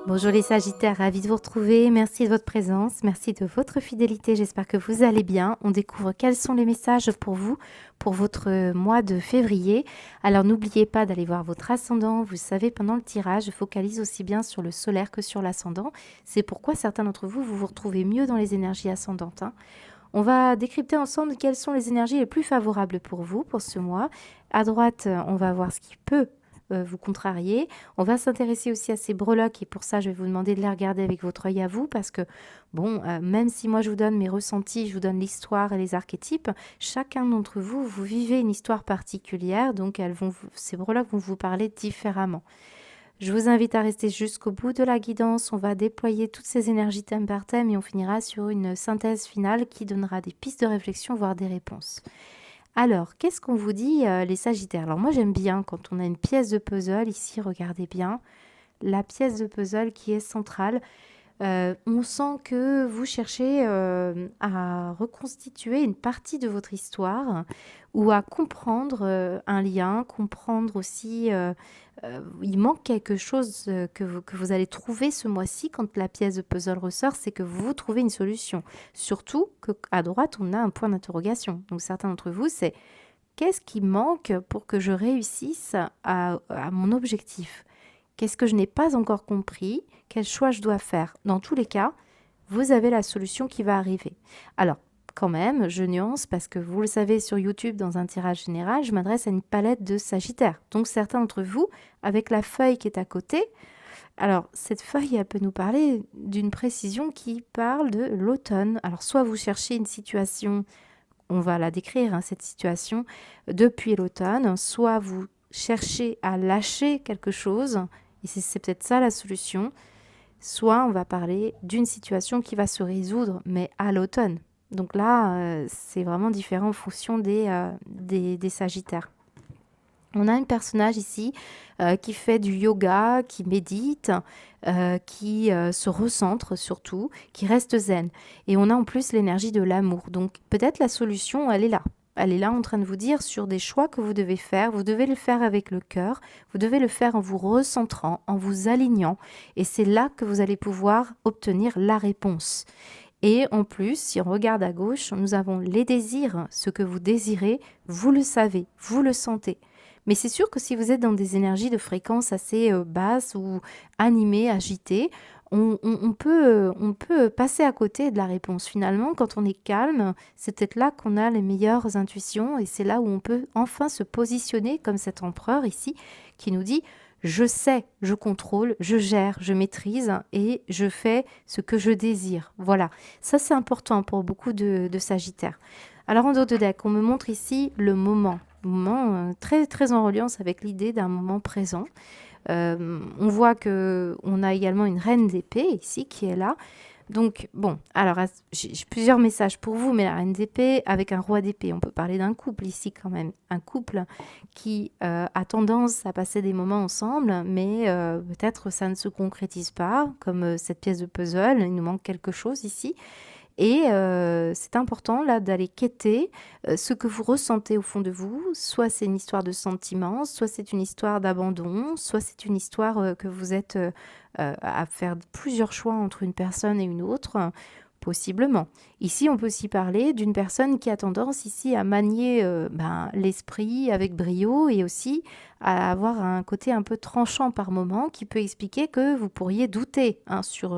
Bonjour les Sagittaires, ravi de vous retrouver. Merci de votre présence, merci de votre fidélité. J'espère que vous allez bien. On découvre quels sont les messages pour vous, pour votre mois de février. Alors n'oubliez pas d'aller voir votre ascendant. Vous savez, pendant le tirage, je focalise aussi bien sur le solaire que sur l'ascendant. C'est pourquoi certains d'entre vous, vous vous retrouvez mieux dans les énergies ascendantes, hein. On va décrypter ensemble quelles sont les énergies les plus favorables pour vous pour ce mois. À droite, on va voir ce qui peut vous contrarier. On va s'intéresser aussi à ces breloques et pour ça, je vais vous demander de les regarder avec votre œil à vous parce que, bon, même si moi je vous donne mes ressentis, je vous donne l'histoire et les archétypes, chacun d'entre vous, vous vivez une histoire particulière, donc ces breloques vont vous parler différemment. Je vous invite à rester jusqu'au bout de la guidance. On va déployer toutes ces énergies thème par thème et on finira sur une synthèse finale qui donnera des pistes de réflexion, voire des réponses. Alors, qu'est-ce qu'on vous dit les Sagittaires? Alors moi j'aime bien quand on a une pièce de puzzle, ici regardez bien, la pièce de puzzle qui est centrale. On sent que vous cherchez à reconstituer une partie de votre histoire ou à comprendre un lien, comprendre aussi, il manque quelque chose que vous allez trouver ce mois-ci quand la pièce de puzzle ressort, c'est que vous trouvez une solution. Surtout qu'à droite, on a un point d'interrogation. Donc certains d'entre vous, c'est qu'est-ce qui manque pour que je réussisse à mon objectif? Qu'est-ce que je n'ai pas encore compris? Quel choix je dois faire? Dans tous les cas, vous avez la solution qui va arriver. Alors, quand même, je nuance parce que vous le savez sur YouTube, dans un tirage général, je m'adresse à une palette de Sagittaires. Donc, certains d'entre vous, avec la feuille qui est à côté, alors cette feuille, elle peut nous parler d'une précision qui parle de l'automne. Alors, soit vous cherchez une situation, on va la décrire, hein, cette situation, depuis l'automne, soit vous cherchez à lâcher quelque chose, et c'est peut-être ça la solution, soit on va parler d'une situation qui va se résoudre, mais à l'automne. Donc là, c'est vraiment différent en fonction des Sagittaires. On a un personnage ici qui fait du yoga, qui médite, qui se recentre surtout, qui reste zen. Et on a en plus l'énergie de l'amour. Donc peut-être la solution, elle est là. Elle est là en train de vous dire sur des choix que vous devez faire. Vous devez le faire avec le cœur. Vous devez le faire en vous recentrant, en vous alignant. Et c'est là que vous allez pouvoir obtenir la réponse. Et en plus, si on regarde à gauche, nous avons les désirs. Ce que vous désirez, vous le savez, vous le sentez. Mais c'est sûr que si vous êtes dans des énergies de fréquence assez basses ou animées, agitées, on peut passer à côté de la réponse. Finalement, quand on est calme, c'est peut-être là qu'on a les meilleures intuitions et c'est là où on peut enfin se positionner comme cet empereur ici qui nous dit je sais, je contrôle, je gère, je maîtrise et je fais ce que je désire. Voilà, ça c'est important pour beaucoup de Sagittaires. Alors en dos de deck, on me montre ici le moment très, très en reliance avec l'idée d'un moment présent. On voit qu'on a également une reine d'épée ici qui est là. Donc, bon, alors j'ai plusieurs messages pour vous, mais la reine d'épée avec un roi d'épée, on peut parler d'un couple ici quand même. Un couple qui a tendance à passer des moments ensemble, mais peut-être ça ne se concrétise pas, comme cette pièce de puzzle, il nous manque quelque chose ici. Et c'est important là d'aller quêter ce que vous ressentez au fond de vous. Soit c'est une histoire de sentiment, soit c'est une histoire d'abandon, soit c'est une histoire que vous êtes à faire plusieurs choix entre une personne et une autre, possiblement. Ici, on peut aussi parler d'une personne qui a tendance ici à manier l'esprit avec brio et aussi à avoir un côté un peu tranchant par moment qui peut expliquer que vous pourriez douter sur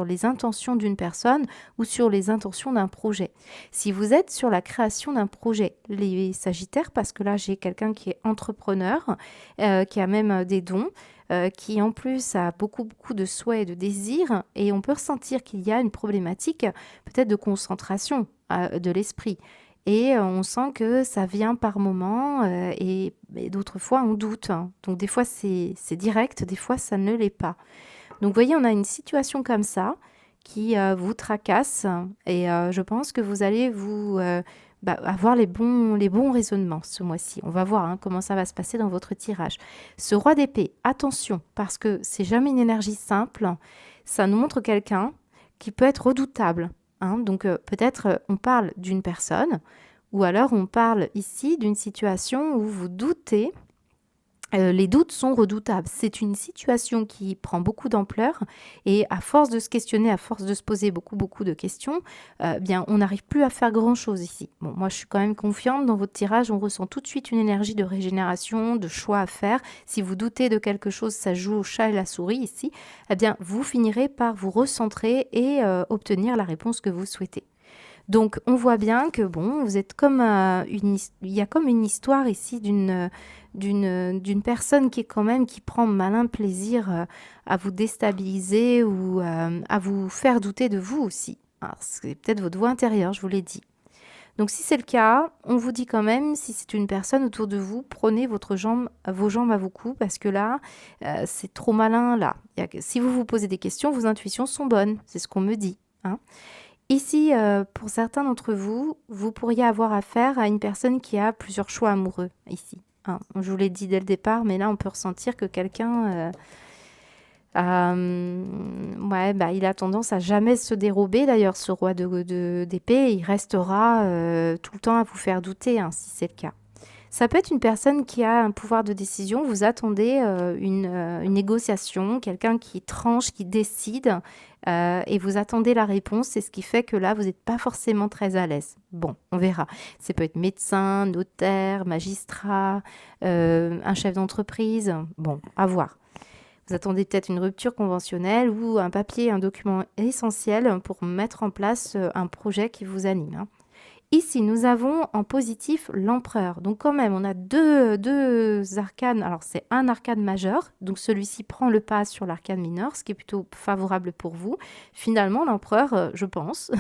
les intentions d'une personne ou sur les intentions d'un projet. Si vous êtes sur la création d'un projet, les Sagittaires, parce que là j'ai quelqu'un qui est entrepreneur, qui a même des dons, qui en plus a beaucoup de souhaits et de désirs, et on peut ressentir qu'il y a une problématique peut-être de concentration de l'esprit. Et on sent que ça vient par moments et d'autres fois on doute, hein. Donc des fois c'est direct, des fois ça ne l'est pas. Donc vous voyez, on a une situation comme ça qui vous tracasse et je pense que vous allez avoir les bons raisonnements ce mois-ci. On va voir hein, comment ça va se passer dans votre tirage. Ce roi d'épée, attention, parce que c'est jamais une énergie simple. Ça nous montre quelqu'un qui peut être redoutable. Hein. Donc peut-être on parle d'une personne ou alors on parle ici d'une situation où vous doutez Les doutes sont redoutables. C'est une situation qui prend beaucoup d'ampleur et à force de se questionner, à force de se poser beaucoup de questions, bien, on n'arrive plus à faire grand-chose ici. Bon, moi, je suis quand même confiante dans votre tirage. On ressent tout de suite une énergie de régénération, de choix à faire. Si vous doutez de quelque chose, ça joue au chat et la souris ici. Eh bien, vous finirez par vous recentrer et obtenir la réponse que vous souhaitez. Donc, on voit bien que, bon, vous êtes comme il y a comme une histoire ici d'une personne qui est quand même, qui prend malin plaisir à vous déstabiliser ou à vous faire douter de vous aussi. Alors, c'est peut-être votre voix intérieure, je vous l'ai dit. Donc, si c'est le cas, on vous dit quand même, si c'est une personne autour de vous, prenez vos jambes à vos coups parce que là, c'est trop malin là. Si vous vous posez des questions, vos intuitions sont bonnes, c'est ce qu'on me dit, hein. Ici, pour certains d'entre vous, vous pourriez avoir affaire à une personne qui a plusieurs choix amoureux, ici, hein. Je vous l'ai dit dès le départ, mais là, on peut ressentir que quelqu'un, ouais, bah, il a tendance à jamais se dérober. D'ailleurs, ce roi d'épée, il restera tout le temps à vous faire douter, hein, si c'est le cas. Ça peut être une personne qui a un pouvoir de décision. Vous attendez une négociation, quelqu'un qui tranche, qui décide, et vous attendez la réponse. C'est ce qui fait que là, vous n'êtes pas forcément très à l'aise. Bon, on verra. Ça peut être médecin, notaire, magistrat, un chef d'entreprise. Bon, à voir. Vous attendez peut-être une rupture conventionnelle ou un papier, un document essentiel pour mettre en place un projet qui vous anime, hein. Ici, nous avons en positif l'empereur. Donc quand même, on a deux arcanes. Alors c'est un arcane majeur, donc celui-ci prend le pas sur l'arcane mineur, ce qui est plutôt favorable pour vous. Finalement, l'empereur, je pense,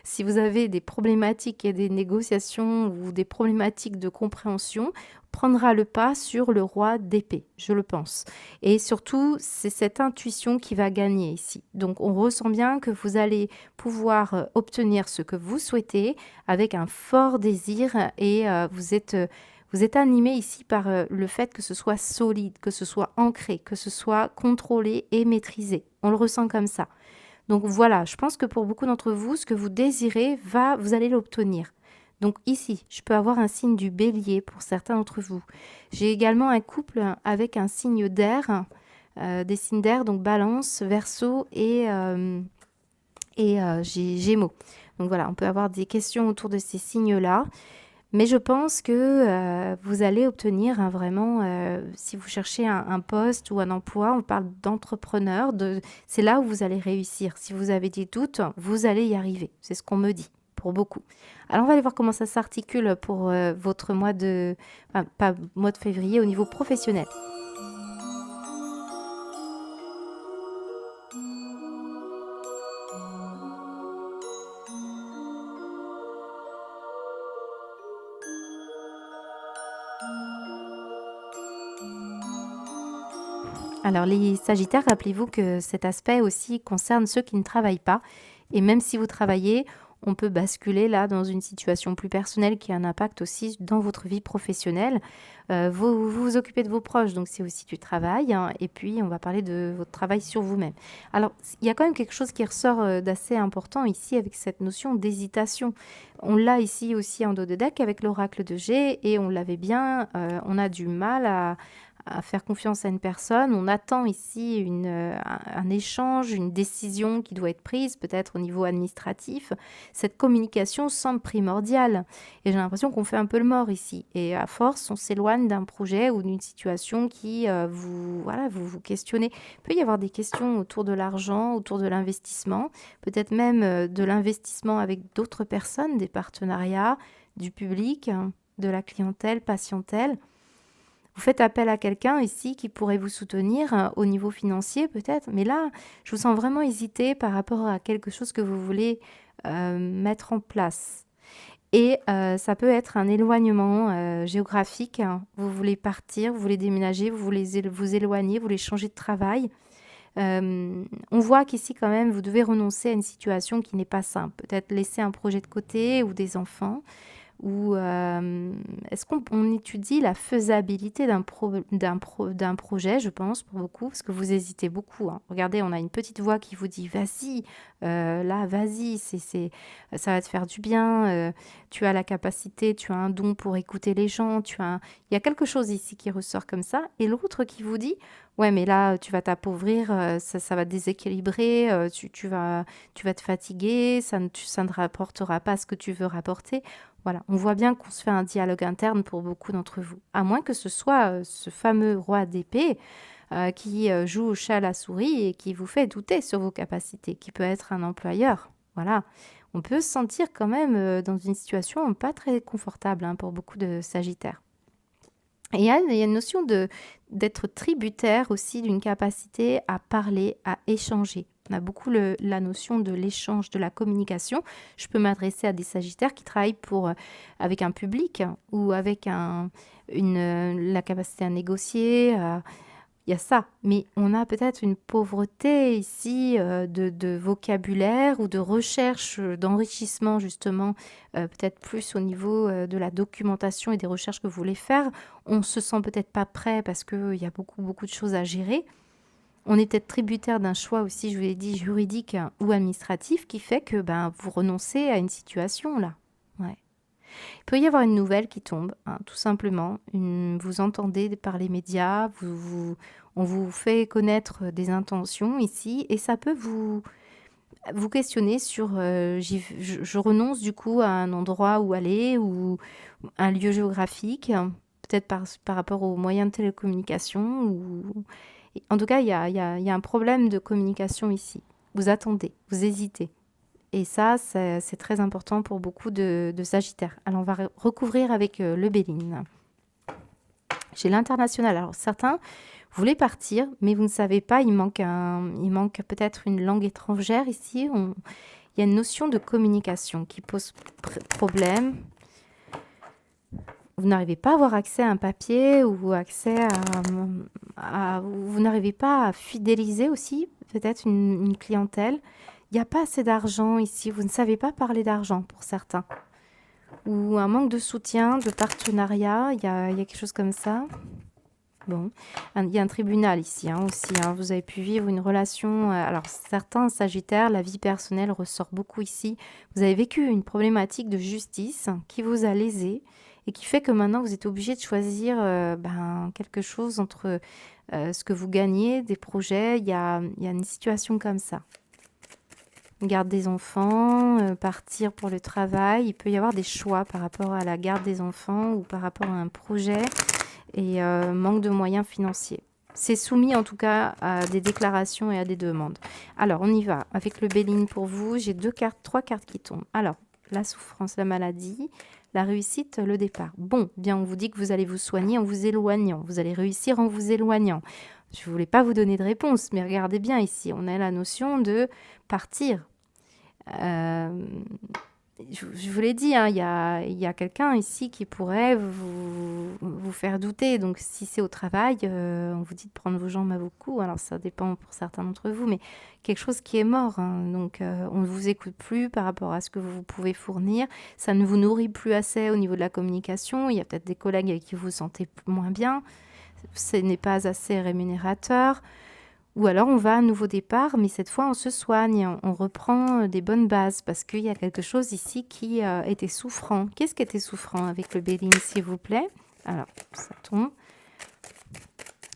si vous avez des problématiques et des négociations ou des problématiques de compréhension, prendra le pas sur le roi d'épée, je le pense. Et surtout, c'est cette intuition qui va gagner ici. Donc on ressent bien que vous allez pouvoir obtenir ce que vous souhaitez avec un fort désir et vous êtes animé ici par le fait que ce soit solide, que ce soit ancré, que ce soit contrôlé et maîtrisé. On le ressent comme ça. Donc voilà, je pense que pour beaucoup d'entre vous, ce que vous désirez, vous allez l'obtenir. Donc ici, je peux avoir un signe du bélier pour certains d'entre vous. J'ai également un couple avec un signe d'air, des signes d'air, donc balance, verseau et j'ai Gémeaux. Donc voilà, on peut avoir des questions autour de ces signes-là. Mais je pense que vous allez obtenir vraiment, si vous cherchez un poste ou un emploi, on parle d'entrepreneur, c'est là où vous allez réussir. Si vous avez des doutes, vous allez y arriver. C'est ce qu'on me dit pour beaucoup. Alors on va aller voir comment ça s'articule pour votre pas mois de février au niveau professionnel. Alors les Sagittaires, rappelez-vous que cet aspect aussi concerne ceux qui ne travaillent pas. Et même si vous travaillez, on peut basculer là dans une situation plus personnelle qui a un impact aussi dans votre vie professionnelle. Vous occupez de vos proches, donc c'est aussi du travail, hein. Et puis, on va parler de votre travail sur vous-même. Alors, il y a quand même quelque chose qui ressort d'assez important ici avec cette notion d'hésitation. On l'a ici aussi en dos de deck avec l'oracle de G et on l'avait bien, on a du mal à faire confiance à une personne. On attend ici un échange, une décision qui doit être prise, peut-être au niveau administratif. Cette communication semble primordiale. Et j'ai l'impression qu'on fait un peu le mort ici. Et à force, on s'éloigne d'un projet ou d'une situation qui vous questionnez. Il peut y avoir des questions autour de l'argent, autour de l'investissement, peut-être même de l'investissement avec d'autres personnes, des partenariats, du public, de la clientèle, patientèle. Vous faites appel à quelqu'un ici qui pourrait vous soutenir au niveau financier peut-être, mais là, je vous sens vraiment hésiter par rapport à quelque chose que vous voulez mettre en place. Et ça peut être un éloignement géographique, hein. Vous voulez partir, vous voulez déménager, vous voulez vous éloigner, vous voulez changer de travail. On voit qu'ici quand même, vous devez renoncer à une situation qui n'est pas simple. Peut-être laisser un projet de côté ou des enfants ou est-ce qu'on étudie la faisabilité d'un projet, je pense, pour beaucoup, parce que vous hésitez beaucoup, hein. Regardez, on a une petite voix qui vous dit: «Vas-y, là, vas-y, ça va te faire du bien, tu as la capacité, tu as un don pour écouter les gens, il y a quelque chose ici qui ressort comme ça», et l'autre qui vous dit: «Ouais, mais là, tu vas t'appauvrir, ça va te déséquilibrer, tu vas te fatiguer, ça ne rapportera pas ce que tu veux rapporter». Voilà, on voit bien qu'on se fait un dialogue interne pour beaucoup d'entre vous. À moins que ce soit ce fameux roi d'épée qui joue au chat à la souris et qui vous fait douter sur vos capacités, qui peut être un employeur. Voilà, on peut se sentir quand même dans une situation pas très confortable, hein, pour beaucoup de Sagittaires. Et il y a une notion d'être tributaire aussi d'une capacité à parler, à échanger. On a beaucoup la notion de l'échange, de la communication. Je peux m'adresser à des Sagittaires qui travaillent avec un public ou avec la capacité à négocier. Il y a ça, mais on a peut-être une pauvreté ici de vocabulaire ou de recherche, d'enrichissement justement, peut-être plus au niveau de la documentation et des recherches que vous voulez faire. On se sent peut-être pas prêt parce qu'il y a beaucoup, beaucoup de choses à gérer. On est peut-être tributaire d'un choix aussi, je vous l'ai dit, juridique ou administratif qui fait que vous renoncez à une situation là. Ouais. Il peut y avoir une nouvelle qui tombe, hein, tout simplement. Vous entendez par les médias, on vous fait connaître des intentions ici et ça peut vous questionner sur je renonce du coup à un endroit où aller ou un lieu géographique, peut-être par rapport aux moyens de télécommunication. En tout cas, il y a un problème de communication ici. Vous attendez, vous hésitez. Et ça, c'est très important pour beaucoup de Sagittaires. Alors, on va recouvrir avec le Béline. J'ai l'international. Alors, certains voulaient partir, mais vous ne savez pas, il manque peut-être une langue étrangère ici. Il y a une notion de communication qui pose problème. Vous n'arrivez pas à avoir accès à un papier ou accès vous n'arrivez pas à fidéliser aussi peut-être une clientèle. Il n'y a pas assez d'argent ici. Vous ne savez pas parler d'argent pour certains. Ou un manque de soutien, de partenariat. Il y a quelque chose comme ça. Bon, il y a un tribunal ici aussi. Vous avez pu vivre une relation. Alors, certains Sagittaires, la vie personnelle ressort beaucoup ici. Vous avez vécu une problématique de justice qui vous a lésé et qui fait que maintenant vous êtes obligé de choisir quelque chose entre ce que vous gagnez, des projets. Il y a une situation comme ça. Garde des enfants, partir pour le travail. Il peut y avoir des choix par rapport à la garde des enfants ou par rapport à un projet et manque de moyens financiers. C'est soumis en tout cas à des déclarations et à des demandes. Alors, on y va. Avec le Béline pour vous, j'ai trois cartes qui tombent. Alors, la souffrance, la maladie, la réussite, le départ. Bon, bien, on vous dit que vous allez vous soigner en vous éloignant. Vous allez réussir en vous éloignant. Je ne voulais pas vous donner de réponse, mais regardez bien ici. On a la notion de partir. Je vous l'ai dit, il y a quelqu'un ici qui pourrait vous faire douter. Donc, si c'est au travail, on vous dit de prendre vos jambes à vos coups. Alors, ça dépend pour certains d'entre vous, mais quelque chose qui est mort. Donc, on ne vous écoute plus par rapport à ce que vous pouvez fournir. Ça ne vous nourrit plus assez au niveau de la communication. Il y a peut-être des collègues avec qui vous vous sentez moins bien. Ce n'est pas assez rémunérateur. Ou alors on va à un nouveau départ, mais cette fois on se soigne, on reprend des bonnes bases parce qu'il y a quelque chose ici qui était souffrant. Qu'est-ce qui était souffrant avec le Béline, s'il vous plaît? Alors, ça tombe.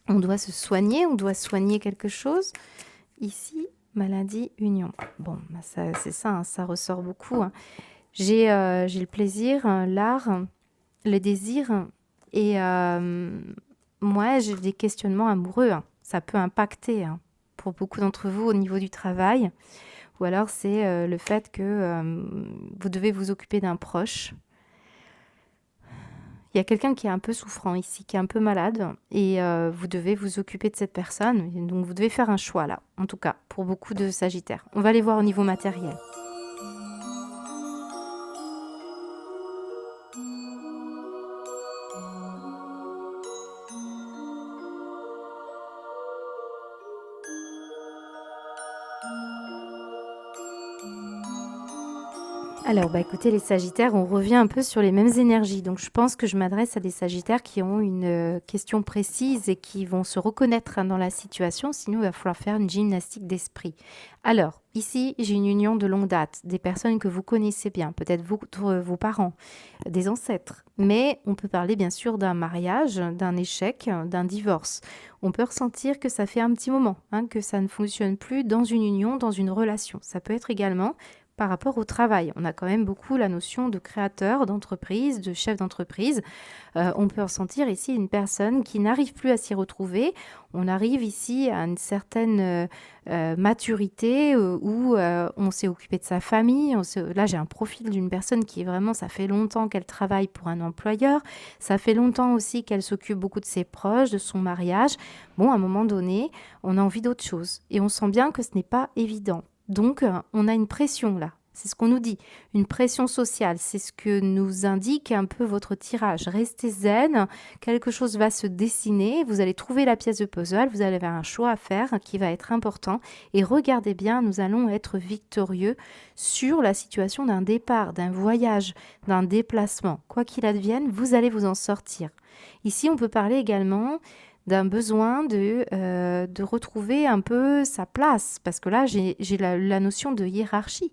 On doit se soigner, on doit soigner quelque chose. Ici, maladie, union. Bon, c'est ça, ça ressort beaucoup. J'ai le plaisir, l'art, le désir et moi j'ai des questionnements amoureux. Ça peut impacter pour beaucoup d'entre vous au niveau du travail. Ou alors c'est le fait que vous devez vous occuper d'un proche. Il y a quelqu'un qui est un peu souffrant ici, qui est un peu malade. Et vous devez vous occuper de cette personne. Donc vous devez faire un choix là, en tout cas, pour beaucoup de Sagittaires. On va les voir au niveau matériel. Alors, bah, écoutez, les Sagittaires, on revient un peu sur les mêmes énergies. Donc, je pense que je m'adresse à des Sagittaires qui ont une question précise et qui vont se reconnaître dans la situation. Sinon, il va falloir faire une gymnastique d'esprit. Alors, ici, j'ai une union de longue date, des personnes que vous connaissez bien, peut-être vos parents, des ancêtres. Mais on peut parler bien sûr d'un mariage, d'un échec, d'un divorce. On peut ressentir que ça fait un petit moment, hein, que ça ne fonctionne plus dans une union, dans une relation. Ça peut être également par rapport au travail. On a quand même beaucoup la notion de créateur d'entreprise, de chef d'entreprise. On peut ressentir ici une personne qui n'arrive plus à s'y retrouver. On arrive ici à une certaine maturité où on s'est occupé de sa famille. Là, j'ai un profil d'une personne qui vraiment, ça fait longtemps qu'elle travaille pour un employeur. Ça fait longtemps aussi qu'elle s'occupe beaucoup de ses proches, de son mariage. Bon, à un moment donné, on a envie d'autre chose. Et on sent bien que ce n'est pas évident. Donc, on a une pression là. C'est ce qu'on nous dit, une pression sociale. C'est ce que nous indique un peu votre tirage. Restez zen, quelque chose va se dessiner, vous allez trouver la pièce de puzzle, vous allez avoir un choix à faire qui va être important. Et regardez bien, nous allons être victorieux sur la situation d'un départ, d'un voyage, d'un déplacement. Quoi qu'il advienne, vous allez vous en sortir. Ici, on peut parler également d'un besoin de retrouver un peu sa place. Parce que là, j'ai la notion de hiérarchie.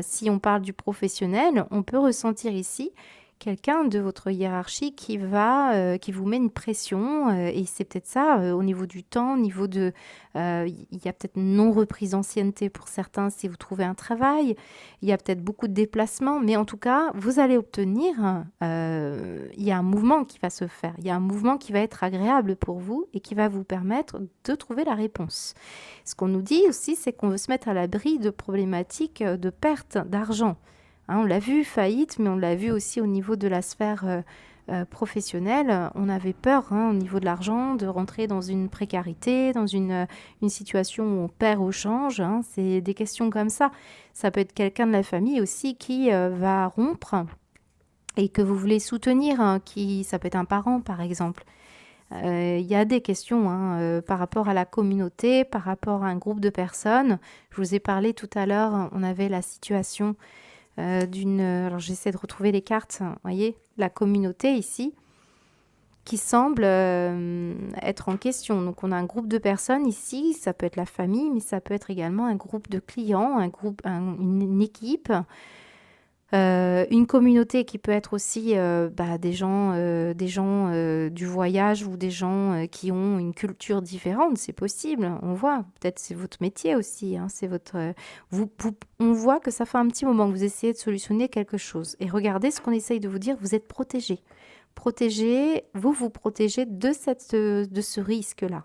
Si on parle du professionnel, on peut ressentir ici quelqu'un de votre hiérarchie qui vous met une pression. Et c'est peut-être ça, au niveau du temps, au niveau de... il y a peut-être une non-reprise d'ancienneté pour certains si vous trouvez un travail. Il y a peut-être beaucoup de déplacements. Mais en tout cas, vous allez obtenir... il y a un mouvement qui va se faire. Il y a un mouvement qui va être agréable pour vous et qui va vous permettre de trouver la réponse. Ce qu'on nous dit aussi, c'est qu'on veut se mettre à l'abri de problématiques de perte d'argent. Hein, on l'a vu, faillite, mais on l'a vu aussi au niveau de la sphère professionnelle. On avait peur, hein, au niveau de l'argent, de rentrer dans une précarité, dans une situation où on perd au change. Hein. C'est des questions comme ça. Ça peut être quelqu'un de la famille aussi qui va rompre et que vous voulez soutenir. Hein, ça peut être un parent, par exemple. Il y a des questions hein, par rapport à la communauté, par rapport à un groupe de personnes. Je vous ai parlé tout à l'heure, on avait la situation alors j'essaie de retrouver les cartes, vous voyez, la communauté ici, qui semble être en question. Donc on a un groupe de personnes ici, ça peut être la famille, mais ça peut être également un groupe de clients, une équipe, une communauté qui peut être aussi des gens du voyage ou des gens qui ont une culture différente, c'est possible. On voit, peut-être c'est votre métier aussi, hein, c'est votre. On voit que ça fait un petit moment que vous essayez de solutionner quelque chose. Et regardez ce qu'on essaye de vous dire, vous êtes protégé. Protégé, vous protégez de ce risque-là.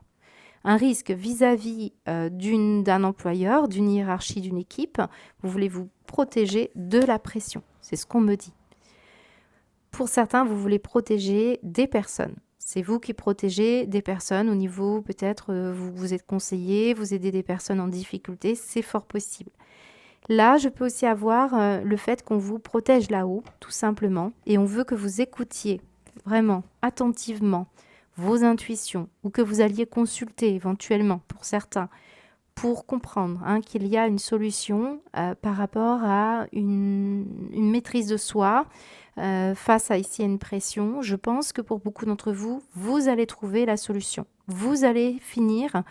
Un risque vis-à-vis d'un employeur, d'une hiérarchie, d'une équipe. Vous voulez vous protéger de la pression. C'est ce qu'on me dit. Pour certains, vous voulez protéger des personnes. C'est vous qui protégez des personnes au niveau, peut-être, vous êtes conseiller, vous aidez des personnes en difficulté, c'est fort possible. Là, je peux aussi avoir le fait qu'on vous protège là-haut, tout simplement, et on veut que vous écoutiez vraiment, attentivement, vos intuitions, ou que vous alliez consulter éventuellement, pour certains, pour comprendre hein, qu'il y a une solution par rapport à une maîtrise de soi face à ici une pression. Je pense que pour beaucoup d'entre vous, vous allez trouver la solution. Vous allez finir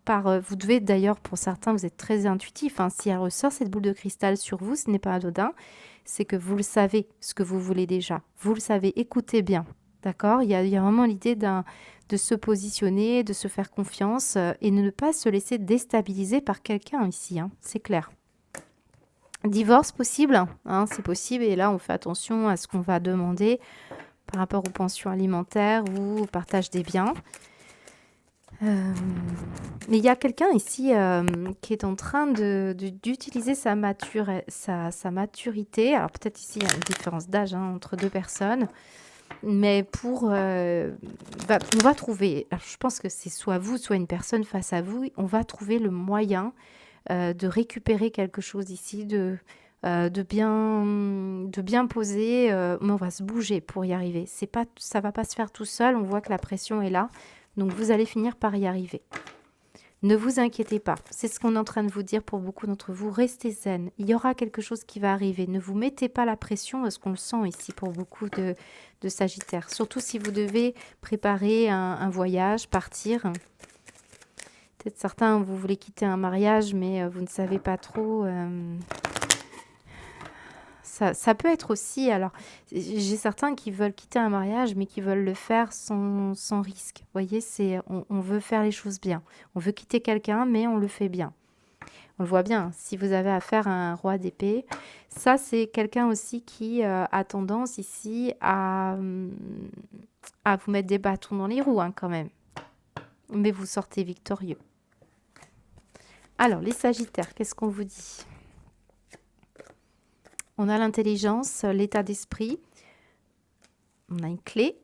par... vous devez d'ailleurs, pour certains, vous êtes très intuitif. Hein, si elle ressort cette boule de cristal sur vous, ce n'est pas anodin. C'est que vous le savez, ce que vous voulez déjà. Vous le savez, écoutez bien. D'accord ? Il y a vraiment l'idée de se positionner, de se faire confiance et de ne pas se laisser déstabiliser par quelqu'un ici. Hein, c'est clair. Divorce possible, hein, c'est possible. Et là, on fait attention à ce qu'on va demander par rapport aux pensions alimentaires ou au partage des biens. Mais il y a quelqu'un ici qui est en train d'utiliser sa maturité. Alors peut-être ici, il y a une différence d'âge hein, entre deux personnes. Mais on va trouver, alors je pense que c'est soit vous, soit une personne face à vous, on va trouver le moyen de récupérer quelque chose ici, de bien poser, mais on va se bouger pour y arriver. Ça va pas se faire tout seul, on voit que la pression est là, donc vous allez finir par y arriver. Ne vous inquiétez pas, c'est ce qu'on est en train de vous dire pour beaucoup d'entre vous. Restez zen, il y aura quelque chose qui va arriver. Ne vous mettez pas la pression parce qu'on le sent ici pour beaucoup de Sagittaires. Surtout si vous devez préparer un voyage, partir. Peut-être certains, vous voulez quitter un mariage, mais vous ne savez pas trop. Ça peut être aussi, alors, j'ai certains qui veulent quitter un mariage, mais qui veulent le faire sans risque. Vous voyez, on veut faire les choses bien. On veut quitter quelqu'un, mais on le fait bien. On le voit bien, si vous avez affaire à un roi d'épée, ça, c'est quelqu'un aussi qui a tendance ici à vous mettre des bâtons dans les roues, hein, quand même. Mais vous sortez victorieux. Alors, les Sagittaires, qu'est-ce qu'on vous dit ? On a l'intelligence, l'état d'esprit, on a une clé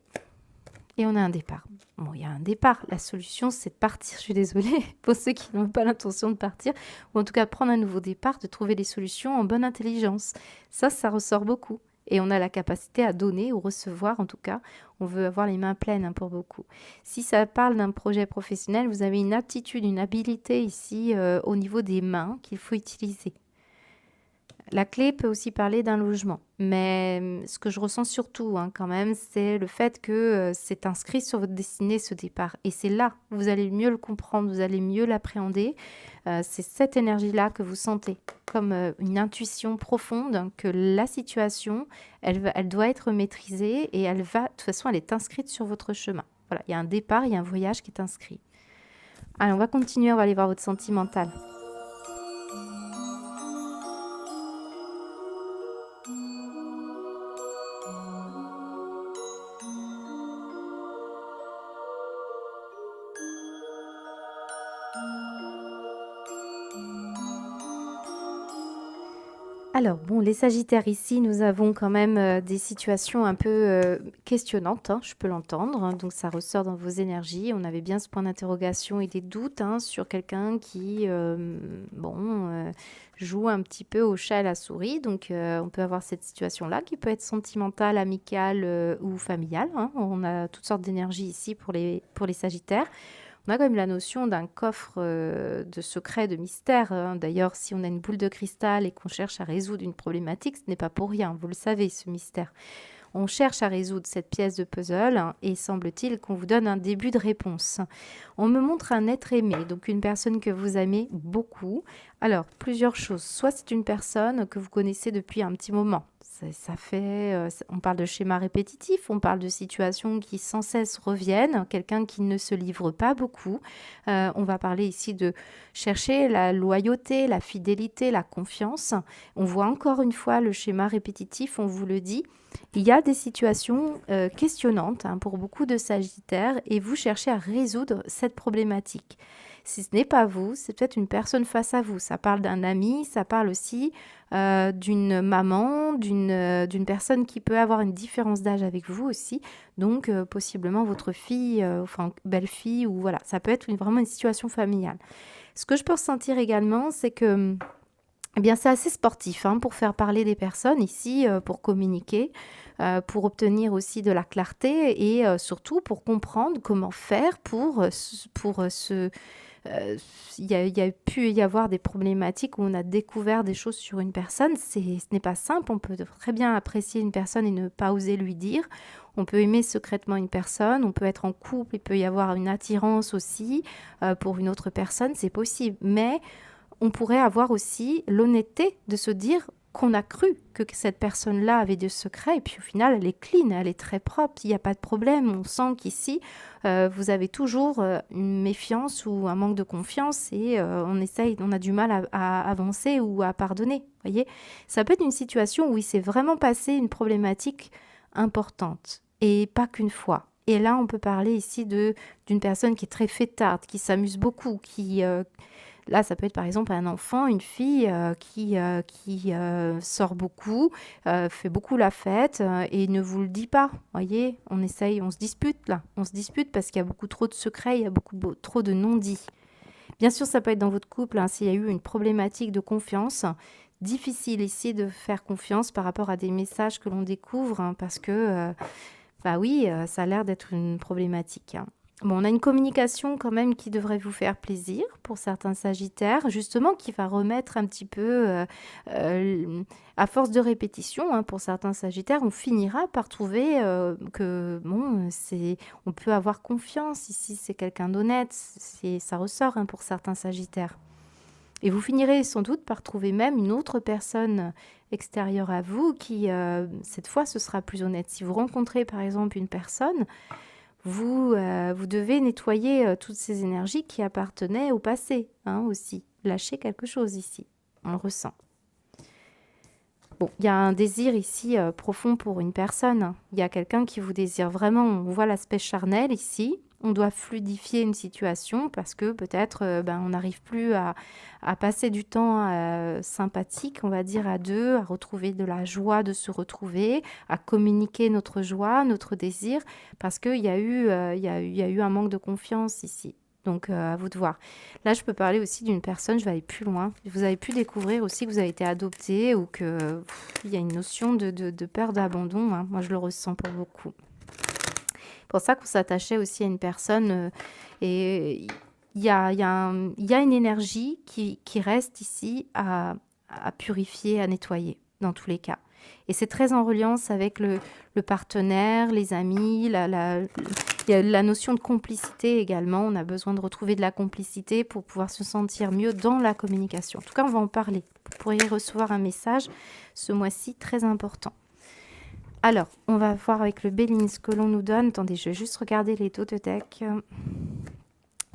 et on a un départ. Bon, il y a un départ. La solution, c'est de partir. Je suis désolée pour ceux qui n'ont pas l'intention de partir, ou en tout cas prendre un nouveau départ, de trouver des solutions en bonne intelligence. Ça ressort beaucoup. Et on a la capacité à donner ou recevoir, en tout cas. On veut avoir les mains pleines, hein, pour beaucoup. Si ça parle d'un projet professionnel, vous avez une aptitude, une habilité ici au niveau des mains qu'il faut utiliser. La clé peut aussi parler d'un logement, mais ce que je ressens surtout, hein, quand même, c'est le fait que c'est inscrit sur votre destinée, ce départ. Et c'est là, vous allez mieux le comprendre, vous allez mieux l'appréhender. C'est cette énergie-là que vous sentez, comme une intuition profonde que la situation, elle doit être maîtrisée et de toute façon, elle est inscrite sur votre chemin. Voilà, il y a un départ, il y a un voyage qui est inscrit. Allez, on va continuer, on va aller voir votre sentimental. Alors, bon, les Sagittaires ici, nous avons quand même des situations un peu questionnantes, hein, je peux l'entendre. Hein, donc, ça ressort dans vos énergies. On avait bien ce point d'interrogation et des doutes, hein, sur quelqu'un qui, joue un petit peu au chat et à la souris. Donc, on peut avoir cette situation-là qui peut être sentimentale, amicale ou familiale. Hein. On a toutes sortes d'énergies ici pour les Sagittaires. On a quand même la notion d'un coffre de secret, de mystère. Hein. D'ailleurs, si on a une boule de cristal et qu'on cherche à résoudre une problématique, ce n'est pas pour rien, vous le savez, ce mystère. On cherche à résoudre cette pièce de puzzle, hein, et semble-t-il qu'on vous donne un début de réponse. On me montre un être aimé, donc une personne que vous aimez beaucoup. Alors, plusieurs choses. Soit c'est une personne que vous connaissez depuis un petit moment. On parle de schéma répétitif, on parle de situations qui sans cesse reviennent, quelqu'un qui ne se livre pas beaucoup. On va parler ici de chercher la loyauté, la fidélité, la confiance. On voit encore une fois le schéma répétitif, on vous le dit. Il y a des situations questionnantes, hein, pour beaucoup de Sagittaires et vous cherchez à résoudre cette problématique. Si ce n'est pas vous, c'est peut-être une personne face à vous. Ça parle d'un ami, ça parle aussi d'une maman, d'une personne qui peut avoir une différence d'âge avec vous aussi. Donc, possiblement votre fille, enfin belle-fille, ou voilà. Ça peut être vraiment une situation familiale. Ce que je peux ressentir également, c'est que eh bien, c'est assez sportif, hein, pour faire parler des personnes ici, pour communiquer, pour obtenir aussi de la clarté et surtout pour comprendre comment faire il y a pu y avoir des problématiques où on a découvert des choses sur une personne. Ce n'est pas simple, on peut très bien apprécier une personne et ne pas oser lui dire. On peut aimer secrètement une personne, on peut être en couple, il peut y avoir une attirance aussi pour une autre personne, c'est possible. Mais on pourrait avoir aussi l'honnêteté de se dire qu'on a cru que cette personne-là avait des secrets et puis au final, elle est clean, elle est très propre, il n'y a pas de problème. On sent qu'ici, vous avez toujours une méfiance ou un manque de confiance et on a du mal à avancer ou à pardonner. Voyez, ça peut être une situation où il s'est vraiment passé une problématique importante et pas qu'une fois. Et là, on peut parler ici d'une personne qui est très fêtarde, qui s'amuse beaucoup, là, ça peut être par exemple un enfant, une fille qui sort beaucoup, fait beaucoup la fête et ne vous le dit pas. Voyez, on essaye, on se dispute là. On se dispute parce qu'il y a beaucoup trop de secrets, il y a trop de non-dits. Bien sûr, ça peut être dans votre couple, hein, s'il y a eu une problématique de confiance. Difficile ici de faire confiance par rapport à des messages que l'on découvre, hein, parce que, bah oui, ça a l'air d'être une problématique, hein. Bon, on a une communication quand même qui devrait vous faire plaisir pour certains sagittaires, justement qui va remettre un petit peu, à force de répétition, hein, pour certains sagittaires, on finira par trouver que, bon, on peut avoir confiance ici, c'est quelqu'un d'honnête, ça ressort, hein, pour certains sagittaires. Et vous finirez sans doute par trouver même une autre personne extérieure à vous qui, cette fois, ce sera plus honnête. Si vous rencontrez par exemple une personne, vous devez nettoyer toutes ces énergies qui appartenaient au passé, hein, aussi. Lâcher quelque chose ici, on le ressent. Bon, il y a un désir ici profond pour une personne. Il y a quelqu'un qui vous désire vraiment. On voit l'aspect charnel ici. On doit fluidifier une situation parce que peut-être on n'arrive plus à passer du temps sympathique, on va dire, à deux, à retrouver de la joie de se retrouver, à communiquer notre joie, notre désir, parce qu'il y a eu, il y a eu un manque de confiance ici. Donc, à vous de voir. Là, je peux parler aussi d'une personne, je vais aller plus loin. Vous avez pu découvrir aussi que vous avez été adopté ou qu'il y a une notion de peur d'abandon, hein. Moi, je le ressens pour beaucoup. C'est pour ça qu'on s'attachait aussi à une personne. Et il y a une énergie qui reste ici à purifier, à nettoyer, dans tous les cas. Et c'est très en reliance avec le partenaire, les amis, il y a la notion de complicité également. On a besoin de retrouver de la complicité pour pouvoir se sentir mieux dans la communication. En tout cas, on va en parler. Vous pourriez recevoir un message ce mois-ci très important. Alors, on va voir avec le Béline ce que l'on nous donne. Attendez, je vais juste regarder les dos de deck.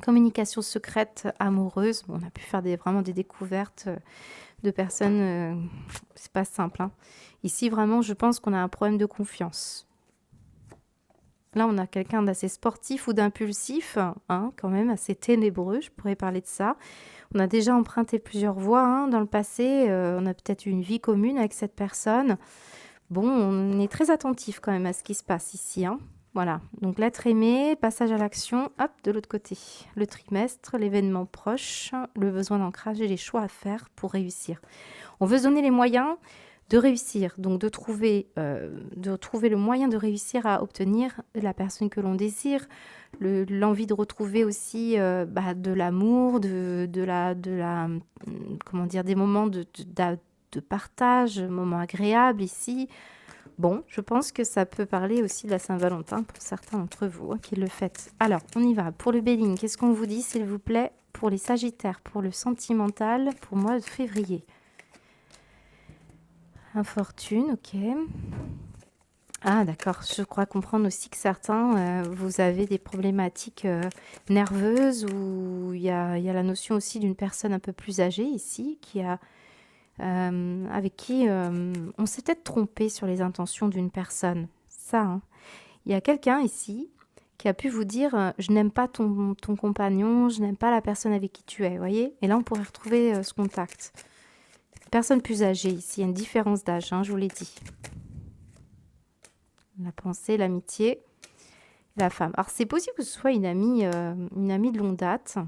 Communication secrète, amoureuse. Bon, on a pu faire vraiment des découvertes de personnes. C'est pas simple, hein. Ici, vraiment, je pense qu'on a un problème de confiance. Là, on a quelqu'un d'assez sportif ou d'impulsif, hein, quand même, assez ténébreux, je pourrais parler de ça. On a déjà emprunté plusieurs voies, hein, dans le passé. On a peut-être eu une vie commune avec cette personne. Bon, on est très attentif quand même à ce qui se passe ici, hein. Voilà, donc l'être aimé, passage à l'action, hop, de l'autre côté. Le trimestre, l'événement proche, le besoin d'ancrage et les choix à faire pour réussir. On veut se donner les moyens de réussir, donc de trouver le moyen de réussir à obtenir la personne que l'on désire, l'envie de retrouver aussi de l'amour, comment dire, des moments de partage, moments agréables ici. Bon, je pense que ça peut parler aussi de la Saint-Valentin pour certains d'entre vous, hein, qui le fêtent. Alors, on y va. Pour le Béline, qu'est-ce qu'on vous dit, s'il vous plaît, pour les Sagittaires, pour le sentimental, pour le mois de février? Infortune, ok. Ah, d'accord. Je crois comprendre aussi que certains, vous avez des problématiques nerveuses ou il y a la notion aussi d'une personne un peu plus âgée ici avec qui on s'est peut-être trompé sur les intentions d'une personne. Ça, hein. Il y a quelqu'un ici qui a pu vous dire je n'aime pas ton compagnon, je n'aime pas la personne avec qui tu es, voyez. Et là, on pourrait retrouver ce contact. Personne plus âgée ici, il y a une différence d'âge, hein, je vous l'ai dit. La pensée, l'amitié, la femme. Alors, c'est possible que ce soit une amie de longue date.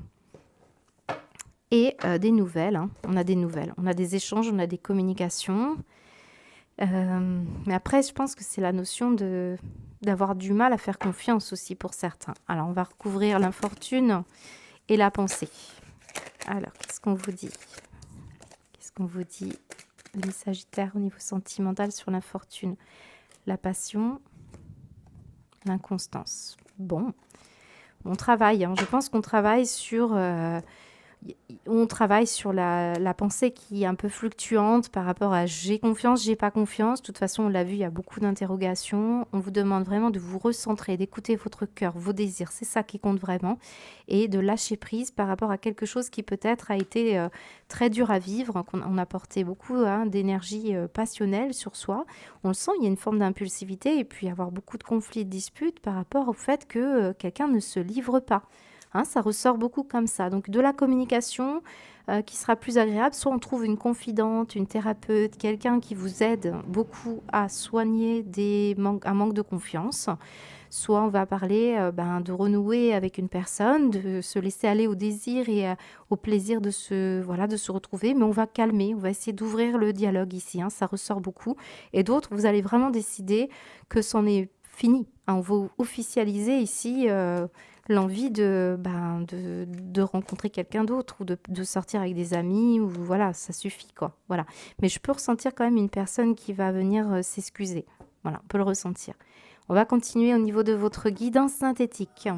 Et des nouvelles, hein. On a des nouvelles, on a des échanges, on a des communications. Mais après, je pense que c'est la notion d'avoir du mal à faire confiance aussi pour certains. Alors, on va recouvrir l'infortune et la pensée. Alors, qu'est-ce qu'on vous dit? Qu'est-ce qu'on vous dit, les Sagittaires, au niveau sentimental sur l'infortune? La passion, l'inconstance. Bon, on travaille, hein. Je pense qu'on travaille sur... on travaille sur la pensée qui est un peu fluctuante par rapport à j'ai confiance, j'ai pas confiance. De toute façon, on l'a vu, il y a beaucoup d'interrogations. On vous demande vraiment de vous recentrer, d'écouter votre cœur, vos désirs. C'est ça qui compte vraiment. Et de lâcher prise par rapport à quelque chose qui peut-être a été très dur à vivre, qu'on a porté beaucoup, hein, d'énergie passionnelle sur soi. On le sent, il y a une forme d'impulsivité et puis avoir beaucoup de conflits, de disputes par rapport au fait que quelqu'un ne se livre pas. Hein, ça ressort beaucoup comme ça. Donc de la communication qui sera plus agréable. Soit on trouve une confidente, une thérapeute, quelqu'un qui vous aide beaucoup à soigner un manque de confiance. Soit on va parler de renouer avec une personne, de se laisser aller au désir et au plaisir de se retrouver. Mais on va calmer, on va essayer d'ouvrir le dialogue ici. Hein, ça ressort beaucoup. Et d'autres, vous allez vraiment décider que c'en est fini. Hein, on va officialiser ici... l'envie de rencontrer quelqu'un d'autre ou de sortir avec des amis ou voilà, ça suffit quoi. Voilà. Mais je peux ressentir quand même une personne qui va venir s'excuser. Voilà, on peut le ressentir. On va continuer au niveau de votre guidance synthétique.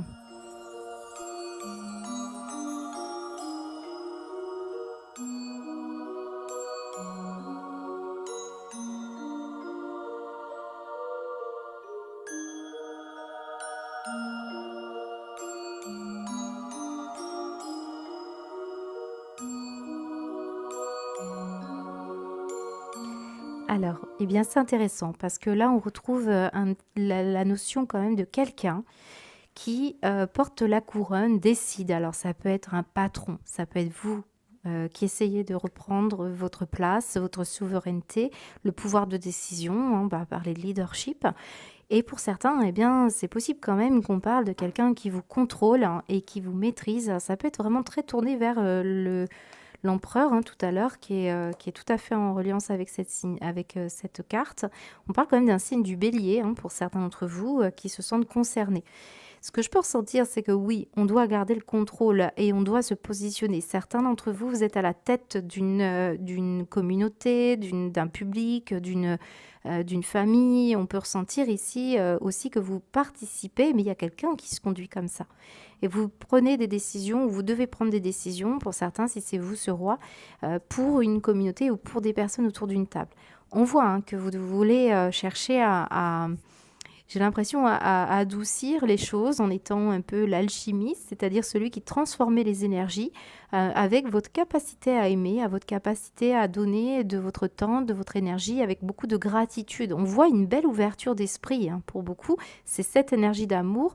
Alors, eh bien, c'est intéressant parce que là, on retrouve la notion quand même de quelqu'un qui porte la couronne, décide. Alors, ça peut être un patron, ça peut être vous qui essayez de reprendre votre place, votre souveraineté, le pouvoir de décision, on va parler de leadership. Et pour certains, eh bien, c'est possible quand même qu'on parle de quelqu'un qui vous contrôle et qui vous maîtrise. Ça peut être vraiment très tourné vers l'empereur tout à l'heure, qui est tout à fait en reliance avec cette carte. On parle quand même d'un signe du bélier pour certains d'entre vous qui se sentent concernés. Ce que je peux ressentir, c'est que oui, on doit garder le contrôle et on doit se positionner. Certains d'entre vous, vous êtes à la tête d'une communauté, d'un public, d'une famille. On peut ressentir ici aussi que vous participez, mais il y a quelqu'un qui se conduit comme ça. Et vous prenez des décisions, ou vous devez prendre des décisions, pour certains, si c'est vous ce roi, pour une communauté ou pour des personnes autour d'une table. On voit que vous voulez chercher j'ai l'impression à adoucir les choses en étant un peu l'alchimiste, c'est-à-dire celui qui transformait les énergies avec votre capacité à aimer, à votre capacité à donner de votre temps, de votre énergie, avec beaucoup de gratitude. On voit une belle ouverture d'esprit pour beaucoup. C'est cette énergie d'amour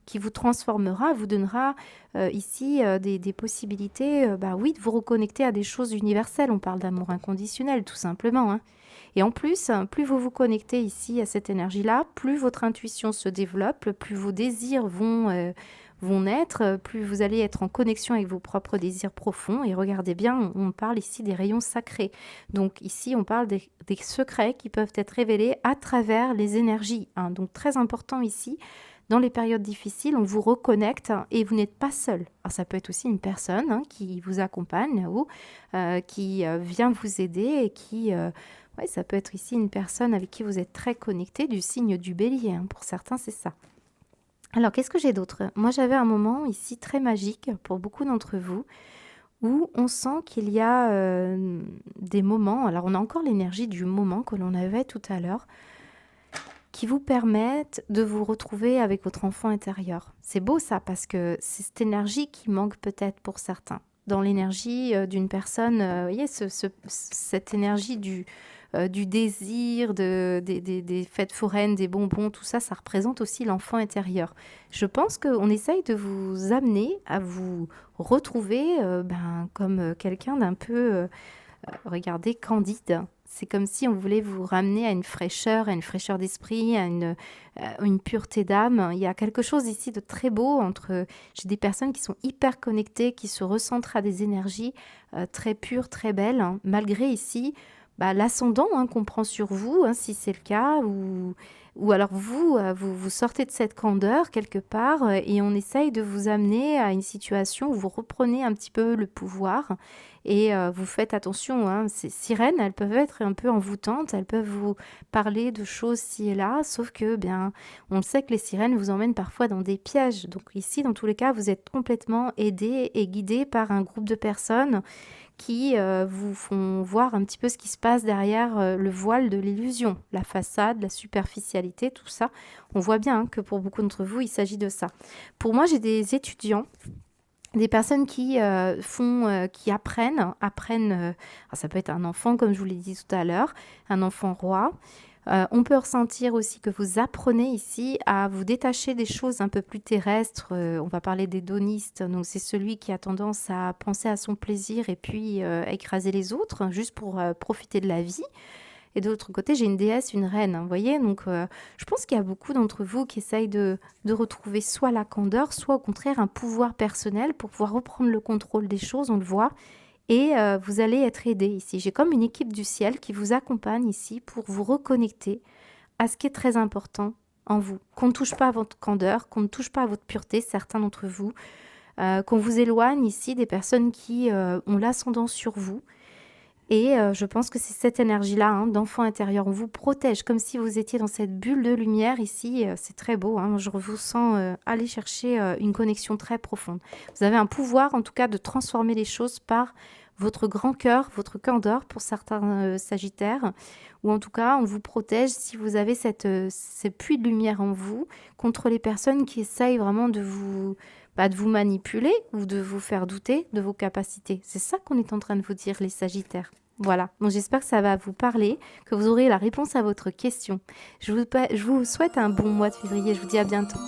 qui vous transformera, vous donnera ici des possibilités, oui, de vous reconnecter à des choses universelles. On parle d'amour inconditionnel, tout simplement. Et en plus, plus vous vous connectez ici à cette énergie-là, plus votre intuition se développe, plus vos désirs vont naître, plus vous allez être en connexion avec vos propres désirs profonds. Et regardez bien, on parle ici des rayons sacrés. Donc ici, on parle des secrets qui peuvent être révélés à travers les énergies. Donc très important ici. Dans les périodes difficiles, on vous reconnecte et vous n'êtes pas seul. Alors, ça peut être aussi une personne qui vous accompagne ou qui vient vous aider et qui... ouais, ça peut être ici une personne avec qui vous êtes très connecté, du signe du bélier. Pour certains, c'est ça. Alors, qu'est-ce que j'ai d'autre? Moi, j'avais un moment ici très magique pour beaucoup d'entre vous où on sent qu'il y a des moments... Alors, on a encore l'énergie du moment que l'on avait tout à l'heure qui vous permettent de vous retrouver avec votre enfant intérieur. C'est beau ça, parce que c'est cette énergie qui manque peut-être pour certains. Dans l'énergie d'une personne, vous voyez, cette énergie du désir, des fêtes foraines, des bonbons, tout ça, ça représente aussi l'enfant intérieur. Je pense qu'on essaye de vous amener à vous retrouver comme quelqu'un d'un peu, regardez, candide. C'est comme si on voulait vous ramener à une fraîcheur d'esprit, à une pureté d'âme. Il y a quelque chose ici de très beau j'ai des personnes qui sont hyper connectées, qui se recentrent à des énergies très pures, très belles, malgré ici l'ascendant qu'on prend sur vous, si c'est le cas, ou alors vous sortez de cette candeur quelque part et on essaye de vous amener à une situation où vous reprenez un petit peu le pouvoir et vous faites attention. Ces sirènes, elles peuvent être un peu envoûtantes, elles peuvent vous parler de choses ci et là, sauf que on sait que les sirènes vous emmènent parfois dans des pièges. Donc ici, dans tous les cas, vous êtes complètement aidé et guidé par un groupe de personnes qui vous font voir un petit peu ce qui se passe derrière le voile de l'illusion, la façade, la superficialité, tout ça. On voit bien que pour beaucoup d'entre vous, il s'agit de ça. Pour moi, j'ai des étudiants, des personnes qui apprennent. Ça peut être un enfant, comme je vous l'ai dit tout à l'heure, un enfant roi. On peut ressentir aussi que vous apprenez ici à vous détacher des choses un peu plus terrestres. On va parler d'hédoniste, donc c'est celui qui a tendance à penser à son plaisir et puis à écraser les autres, juste pour profiter de la vie. Et de l'autre côté, j'ai une déesse, une reine, vous voyez. Donc, je pense qu'il y a beaucoup d'entre vous qui essayent de retrouver soit la candeur, soit au contraire un pouvoir personnel pour pouvoir reprendre le contrôle des choses, on le voit. Et vous allez être aidé ici. J'ai comme une équipe du ciel qui vous accompagne ici pour vous reconnecter à ce qui est très important en vous, qu'on ne touche pas à votre candeur, qu'on ne touche pas à votre pureté, certains d'entre vous, qu'on vous éloigne ici des personnes qui ont l'ascendant sur vous. Et je pense que c'est cette énergie-là, hein, d'enfant intérieur. On vous protège comme si vous étiez dans cette bulle de lumière ici. C'est très beau, hein. Je vous sens aller chercher une connexion très profonde. Vous avez un pouvoir, en tout cas, de transformer les choses par votre grand cœur, votre candeur pour certains sagittaires. Ou en tout cas, on vous protège si vous avez ces puits de lumière en vous contre les personnes qui essayent vraiment de vous manipuler ou de vous faire douter de vos capacités. C'est ça qu'on est en train de vous dire, les Sagittaires. Voilà, donc j'espère que ça va vous parler, que vous aurez la réponse à votre question. Je vous souhaite un bon mois de février, je vous dis à bientôt.